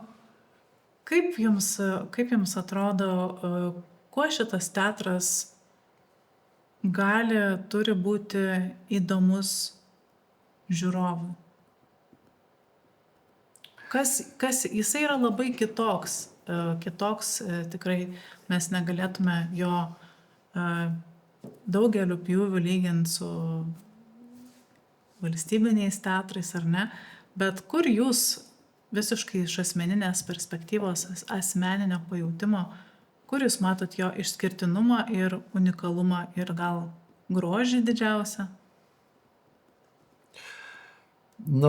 kaip jums atrodo, kuo šitas teatras turi būti įdomus žiūrovui? Jisai yra labai kitoks tikrai mes negalėtume jo daugeliu pjūvių lyginti su valstybiniais teatrais ar ne, bet kur jūs visiškai iš asmeninės perspektyvos, asmeninio pajautimo, kur jūs matot jo išskirtinumą ir unikalumą ir gal grožį didžiausią?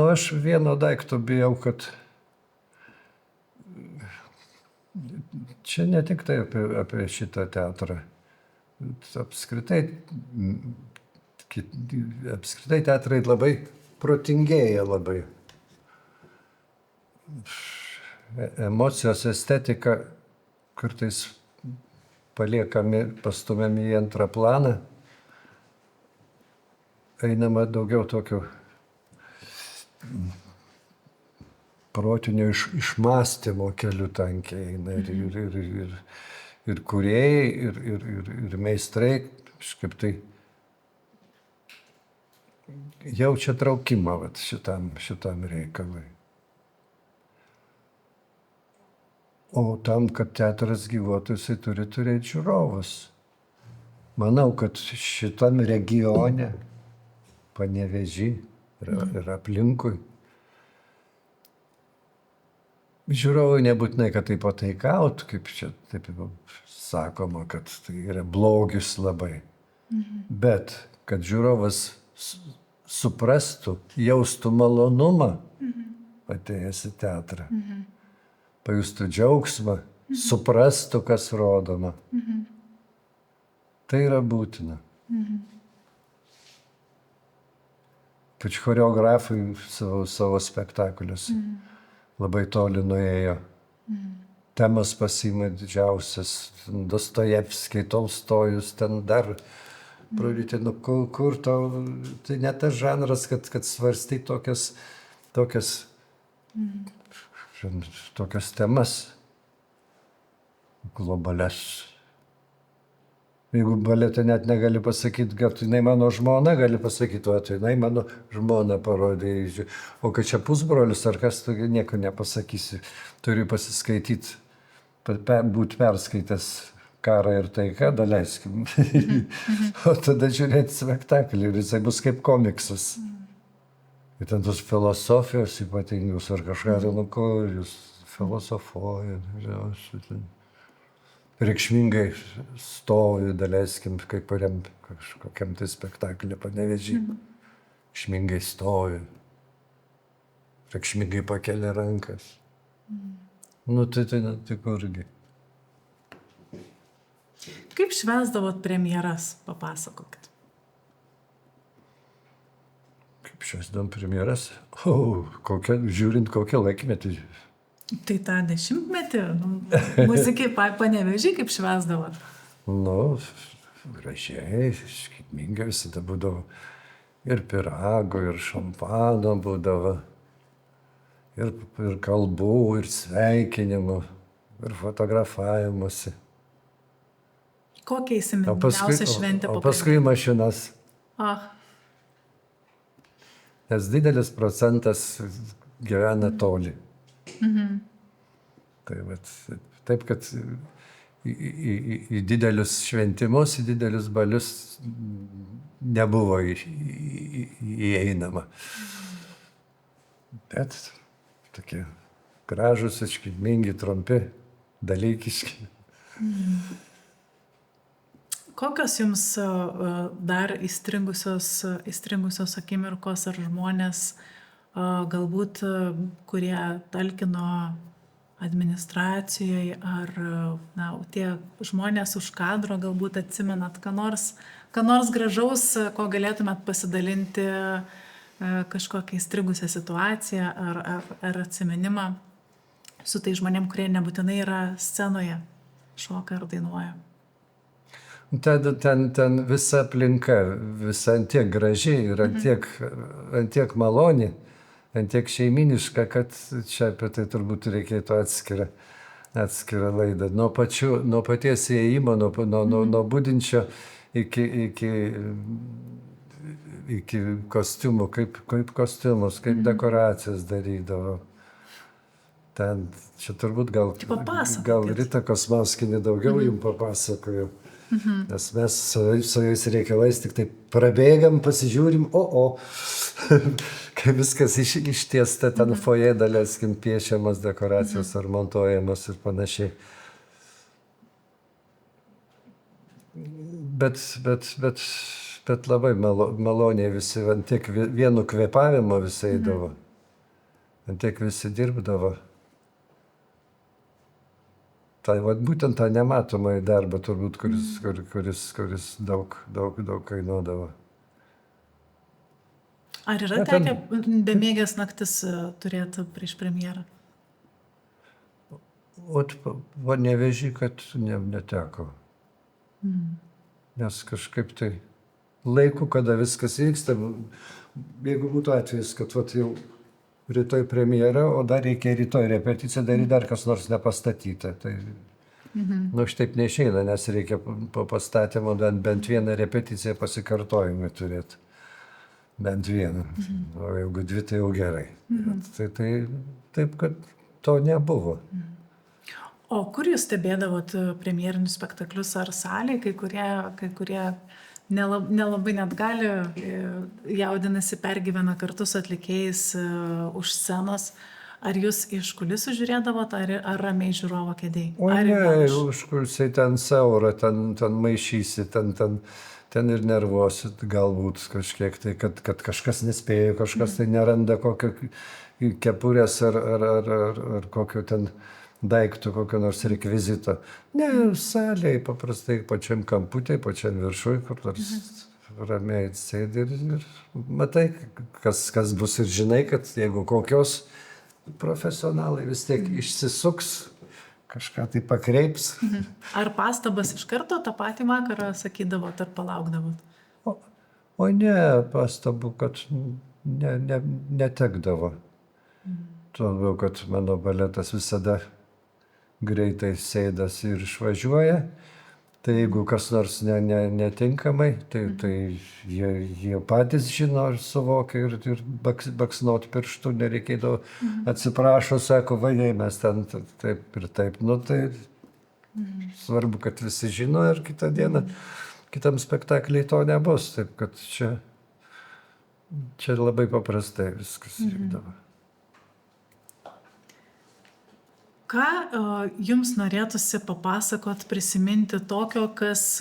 Aš vieno daikto bijau, kad čia ne tik tai apie šitą teatrą. Apskritai teatrai labai protingėja labai. Emocijos estetika kartais pastumiami į antrą planą. Einama daugiau tokių protinio išmąstymo keliu tankiai eina ir kūrėjai, ir meistrai kažkaip tai jaučia traukimą šitam reikalui. O tam, kad teatras gyvuotų, jisai turi turėti žiūrovus. Manau, kad šitam regione, Panevėžy ir aplinkui, žiūrovai nebūtinai, kad tai pataikautų, kaip čia taip sakoma, kad tai yra blogis labai. Bet kad žiūrovas suprastų, jaustų malonumą atėjęs į teatrą, pajustų džiaugsmą, suprastų, kas rodoma. Tai yra būtina. Pač choreografai savo spektakliuose labai toli nuėjo. Temas pasiima didžiausias, Dostojevskiai, Tolstojus, ten dar pradėti, kur tau, tai ne tas žanras, kad svarstai tokias temas globalias. Jeigu balete net negali pasakyti, kad jinai mano žmona, gali pasakyti, tai jinai mano žmona parodė. O kad čia pusbrolis ar kas, tu nieko nepasakysi. Turi pasiskaityti, būti perskaitęs Karą ir taiką, daleiskim. O tada žiūrėti spektaklį ir jisai bus kaip komiksas. Ir ten tos filosofijos ypatingus ar kažką, ko jūs filosofuoja. Reikšmingai stovi, daleiskim, kaip kažkokiam tai spektaklį Panevėžy. Reikšmingai stovi. Reikšmingai pakelia rankas. Tai kurgi. Kaip švęsdavot premjeras, papasakokit. Kaip švęsdavom premjeras? Žiūrint kokią laikmetį. Tai tą 10-metį, muzikai Panevėžy kaip švęsdavot? Gražiai, skirtingai visada būdavo. Ir pyrago, ir šampano būdavo. Ir kalbų, ir sveikinimų, ir fotografavimuose. Kokia įsimintiniausia šventė? O paskui mašinas. Nes didelis procentas gyvena toli. Taip, kad į didelius šventimus, į didelius balius nebuvo įeinama. Bet tokie gražūs, iškilmingi, trumpi, dalykiški. Kokios jums dar įstringusios akimirkos ar žmonės, galbūt, kurie talkino administracijoje, ar na, tie žmonės už kadro galbūt atsimenat ką nors gražaus, ko galėtumėt pasidalinti, kažkokią įstrigusią situaciją ar atsiminimą su tai žmonėm, kurie nebūtinai yra scenoje, šoka ar dainuoja. Ten visa aplinka, visa antiek graži ir antiek maloni, antiek šeiminiška, kad čia apie tai turbūt reikėtų atskirą laidą. Nuo paties įėjimo, nuo budinčio iki kostiumų, kaip kostiumus, kaip dekoracijas darydavo. Ten, čia turbūt gal Rita Kosmauskienė daugiau jums papasakojo. Nes mes su jais reikalais tik tai prabėgam, pasižiūrim, kai viskas ištiesta, ten foje daleiskim piešiamas dekoracijos ar montuojamas ir panašiai. Bet labai maloniai visi, ant tiek vienu kvėpavimu visi eidavo, ant tiek visi dirbdavo. Tai būtent tą nematomą darbą turbūt, kuris daug kainuodavo. Ar yra tekę bemiegės naktis turėti prieš premjerą? O Nevėžy, kad neteko. Nes kažkaip tai laiku, kada viskas vyksta, jeigu būtų atvejis, kad jau rytoj premjera, o dar reikia rytoj repeticiją daryti, dar kas nors nepastatyta. Tai, šitaip neišeina, nes reikia po pastatymo bent vieną repeticiją pasikartojimui turėti. Bent vieną. O jeigu dvi, tai jau gerai. Tai taip, kad to nebuvo. O kur jūs stebėdavot premjerinius spektaklius ar salėje, kai kurie nelabai net gali, jaudinasi, pergyvena kartu su atlikėjais už scenos. Ar jūs iš kulisų žiūrėdavot, ar ramiai žiūrovo kėdėj? O ne, už kulisiai ten siaura, ten maišysi, ten ir nervuosit galbūt kažkiek tai, kad kažkas nespėjo, kažkas tai neranda kokio kepurės ar kokio ten daiktų, kokio nors rekvizito. Ne, salėje paprastai pačiam kamputėj, pačiam viršui, kur nors ramiai sėdi ir matai, kas bus ir žinai, kad jeigu kokios profesionalai vis tiek išsisuks, kažką tai pakreips. Ar pastabas iš karto tą patį vakarą sakydavot ar palaukdavot? O ne, pastabų, kad netekdavo. Tuo labiau, kad mano baletas visada greitai sėdasi ir išvažiuoja. Tai jeigu kas nors netinkamai, tai jie patys žino ir suvokia ir baksnuoti pirštų nereikėdavo. Atsiprašo, sako, vainiai, mes ten taip ir taip. Tai svarbu, kad visi žino ir kitą dieną, kitam spektakliai to nebus. Taip kad čia labai paprastai viskas vykdavo. Ką jums norėtųsi papasakot, prisiminti tokio, kas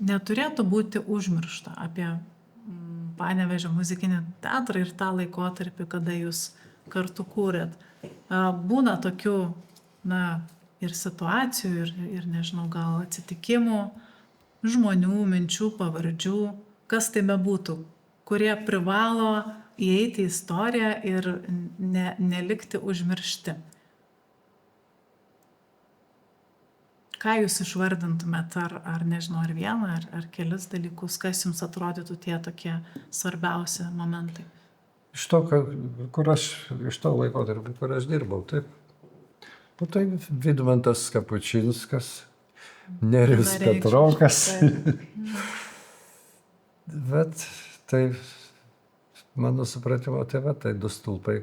neturėtų būti užmiršta apie Panevėžio muzikinį teatrą ir tą laikotarpį, kada jūs kartu kūrėt? Būna tokių, ir situacijų, ir nežinau, gal atsitikimų, žmonių, minčių, pavardžių, kas tai bebūtų, kurie privalo įeiti į istoriją ir nelikti užmiršti. Ką jūs išvardintumėt, ar nežinau, ar vieną, ar kelis dalykus, kas jums atrodytų tie tokie svarbiausi momentai? Iš to laikotarpio, kur aš dirbau, taip. Tai Vidmantas Kapučinskas, Nerijus Petrokas. Bet tai, mano supratimo, tai du stulpai,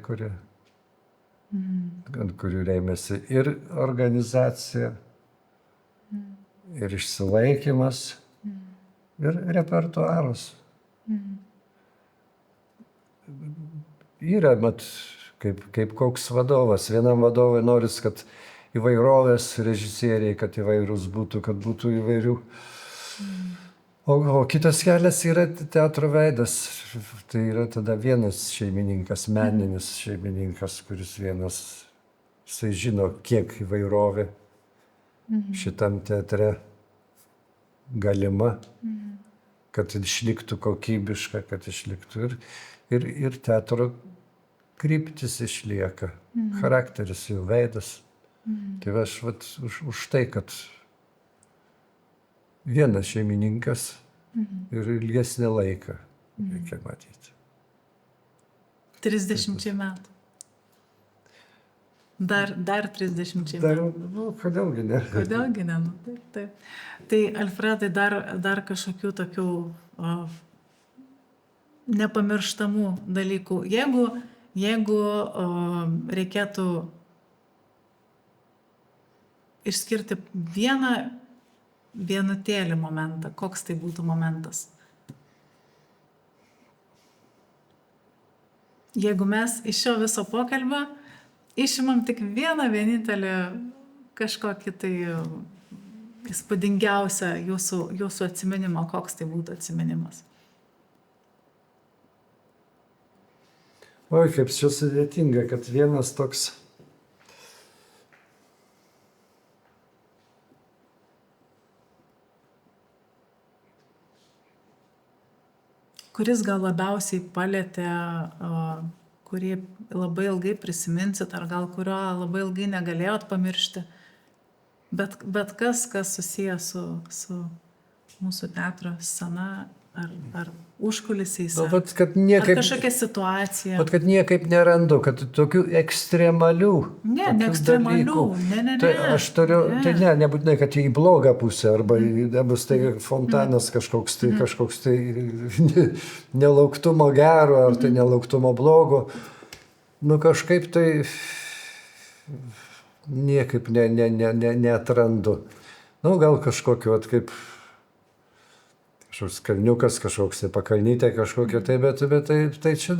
ant kurių rėmėsi ir organizacija, ir išsilaikymas, ir repertuaras. Yra, kaip koks vadovas. Vienam vadovui noris, kad įvairovės režisieriai, kad įvairūs būtų, kad būtų įvairių. O kitas kelias yra teatro veidas. Tai yra tada vienas šeimininkas, meninis šeimininkas, kuris vienas Jisai žino, kiek įvairovė šitam teatre galima, kad išliktų kokybiška, kad išliktų ir teatro kryptis išlieka, charakteris, jų veidas. Tai aš už tai, kad vienas šeimininkas ir ilgesnį laiką reikia matyti. 30 metų. Dar 30 Dar, metų. kodėlgi ne? Kodėlgi ne? Nu, taip. Tai Alfredai, dar kažkokių tokių nepamirštamų dalykų. Jeigu reikėtų išskirti vienutėlį momentą, koks tai būtų momentas? Jeigu mes iš šio viso pokalbio išimam tik vienintelį kažkokį tai įspūdingiausią jūsų atsiminimą, koks tai būtų atsiminimas? Oi, kaip čia sudėtinga, kad vienas toks kuris gal labiausiai palėtė, kurį labai ilgai prisiminsit, ar gal kurio labai ilgai negalėjot pamiršti, bet kas susijęs su mūsų teatro scena, ar užkulisiais, ar kažkokia situacija. Kad niekaip nerandu, kad tokių ekstremalių. Ne ekstremalių, ne. Tai aš turiu, tai nebūtinai, kad į blogą pusę, arba nebus tai fontanas kažkoks tai nelauktumo gero, ar tai nelauktumo blogo. Nu kažkaip tai niekaip neatrandu. Nu gal kažkokiu, kaip kažkoks kalniukas, kažkoks tai pakalnytė kažkokia, bet tai čia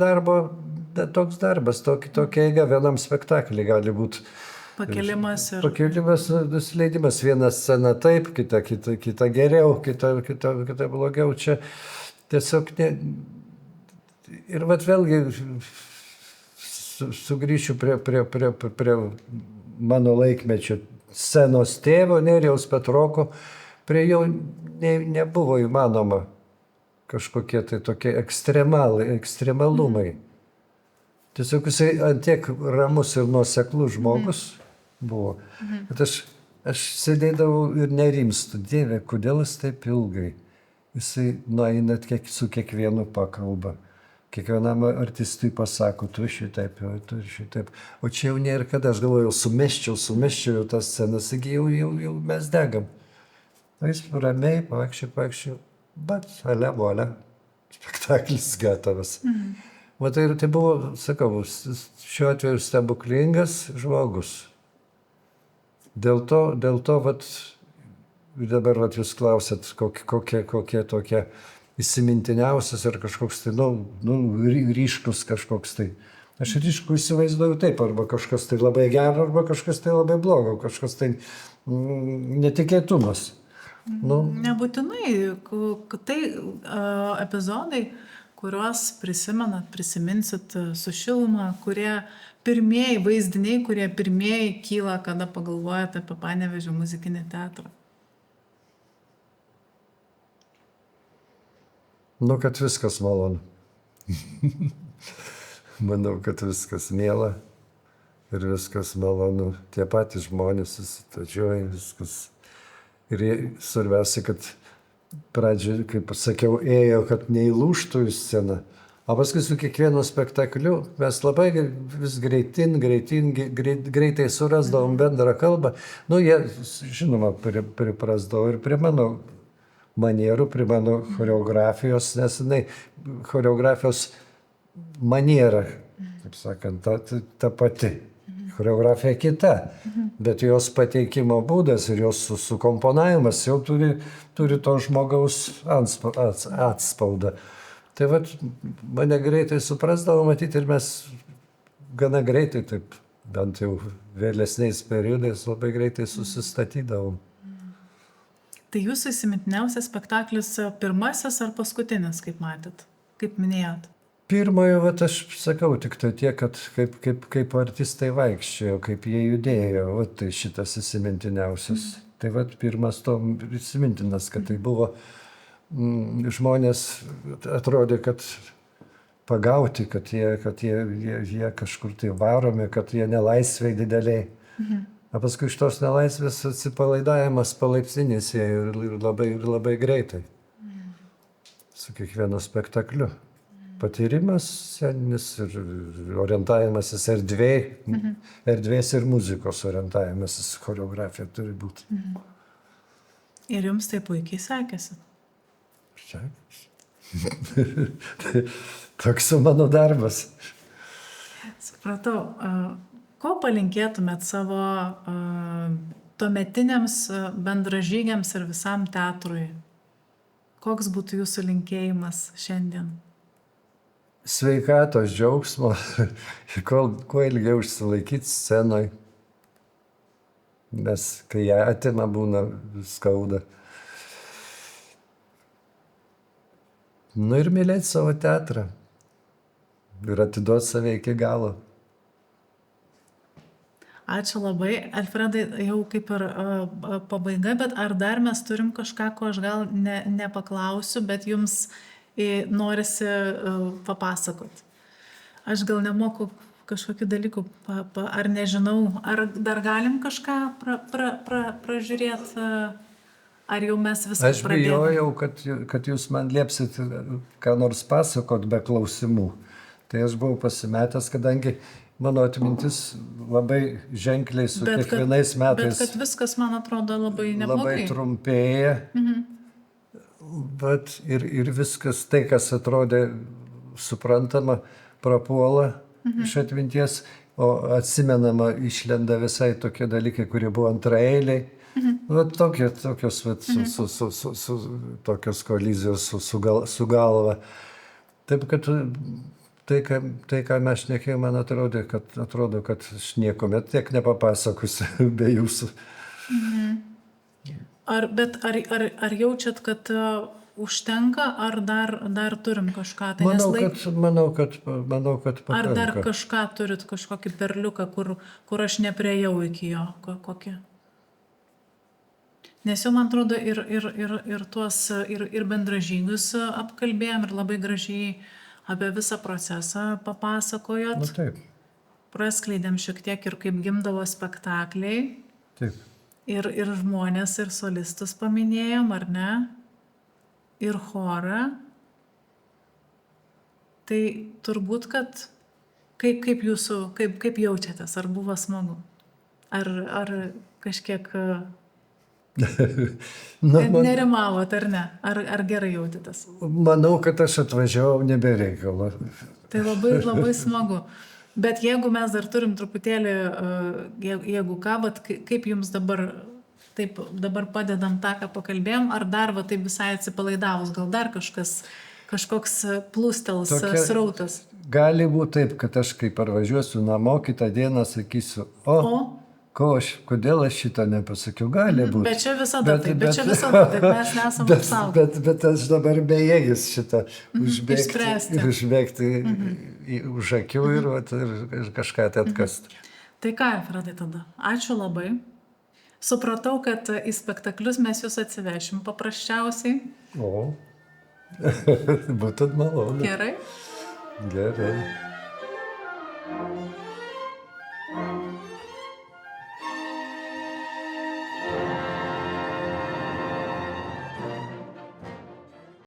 toks darbas, tokia eiga vienam spektaklį gali būti. Pakėlimas nusileidimas, viena scena taip, kita geriau, kita blogiau. Čia tiesiog ir vėlgi sugrįšiu prie mano laikmečio scenos tėvo Nerijaus Petroko. Prie jo nebuvo įmanoma kažkokie tai tokie ekstremalumai. Tiesiog jisai antiek ramus ir nuoseklus žmogus buvo. Bet aš sėdėdavau ir nerimstu, Dieve, kodėl jis taip ilgai? Jisai nueina su kiekvienu pakalba. Kiekvienam artistui pasako, tu šitaip. O čia jau nėra, kada aš galvojau, sumesčiau tas scenas, jau mes degam. Jis ramiai, pakščiu, bet ale, spektaklis gatavas. Tai buvo, sakau, šiuo atveju stebuklingas žmogus. Dėl to dabar jūs klausėt, kokie tokie įsimintiniausias ar kažkoks tai, ryškus kažkoks tai. Aš ryškų įsivaizduoju taip, arba kažkas tai labai gero, arba kažkas tai labai blogo, kažkas tai netikėtumas. Nebūtinai, tai epizodai, kuriuos prisiminsit su šiluma, kurie pirmieji vaizdiniai, kurie pirmieji kyla, kada pagalvojate apie Panevėžio muzikinį teatrą. Kad viskas malonu. Manau, kad viskas miela ir viskas malonu. Tie patys žmonės susitačiuoja, viskas. Ir svarbiausia, kad pradžioje, kaip sakiau, ėjo, kad neįlūžtų į sceną. O paskui su kiekvienu spektakliu mes labai vis greitai surasdavom bendrą kalbą. Jie, žinoma, priprasdavo ir prie mano manierų, prie mano choreografijos, nes choreografijos maniera, taip sakant, ta pati. Choreografija kita, bet jos pateikimo būdas ir jos sukomponavimas jau turi to žmogaus atspaudą. Tai mane greitai suprasdavo matyti ir mes gana greitai, taip bent jau vėlesniais periodais, labai greitai susistatydavom. Tai jūsų įsimintiniausias spektaklis pirmasis ar paskutinis, kaip matėt, kaip minėjot? pirmojo, vat aš sakau, tik tai tiek, kad kaip artistai vaikščiojo, kaip jie judėjo, vat tai šitas įsimintiniausias. Tai vat pirmas to įsimintinas, kad tai buvo žmonės atrodė, kad pagauti, kad jie kažkur tai varomi, kad jie nelaisvėj dideliai. O paskui iš tos nelaisvės atsipalaidavimas palaipsninis ėjo ir labai greitai. Su kiekvienu spektakliu. Patyrimas sceninis ir orientavimasis erdvės ir muzikos orientavimasis choreografija turi būti. Ir jums tai puikiai sekėsi. Toks mano darbas. Supratau. Ko palinkėtumėt savo tuometiniams bendražygiams ir visam teatrui? Koks būtų jūsų linkėjimas šiandien? Sveikatos, džiaugsmo ir kuo ilgiau išsilaikyti scenoj, nes kai ją atima, būna skauda. Nu ir mylėti savo teatrą ir atiduoti save iki galo. Ačiū labai. Alfredai, jau kaip ir pabaiga, bet ar dar mes turim kažką, ko aš gal nepaklausiu, bet jums norisi papasakoti. Aš gal nemoku kažkokių dalykų, ar nežinau, ar dar galim kažką pražiūrėti, ar jau mes viską pradėjome. Aš bijojau, kad jūs man liepsit ką nors pasakot be klausimų. Tai aš buvau pasimetęs, kadangi mano atmintis labai ženkliai su kiekvienais metais. Bet kad viskas, man atrodo, labai neblogai. Labai trumpėja. Bet ir viskas tai, kas atrodė suprantama, prapuola iš atminties, o atsimenama išlenda visai tokie dalykai, kurie buvo antraeiliai. Tokios kolizijos su galva. Taip, kad tai, ką mes šnekėjome, man atrodo, kad aš niekuomet tiek nepapasakosiu be jūsų. Ar jaučiat, kad užtenka, ar dar turim kažką? Tai manau, kad pakanka. Ar dar kažką turit, kažkokį perliuką, kur aš nepriejau iki jo? Kokį? Nes jau, man atrodo, ir bendražygius apkalbėjom ir labai gražiai apie visą procesą papasakojot. Nu, taip. Praskleidėm šiek tiek ir kaip gimdavo spektakliai. Taip. Ir žmonės, ir solistus paminėjom, ar ne? Ir chorą. Tai turbūt, kad kaip jaučiatės? Ar buvo smagu? Ar kažkiek nerimavot, ar ne? Ar gerai jautėtės? Manau, kad aš atvažiavau nebereikalo. Tai labai smagu. Bet jeigu mes dar turim truputėlį, jeigu ką, kaip jums dabar padedam tą, ką pakalbėjom, ar dar taip visai atsipalaidavus, gal dar kažkoks plūstels srautas? Gali būti taip, kad aš kai parvažiuosiu namo, kitą dieną sakysiu, kodėl aš šitą nepasakiau, gali būti. Bet čia visada taip, mes nesam apsaugoti. Bet aš dabar bejėgis šitą užbėgti už akių ir kažką atkasti. Tai ką, Alfredai, tada? Ačiū labai. Supratau, kad į spektaklius mes jūs atsivešim paprasčiausiai. Būtų malonu. Gerai? Gerai.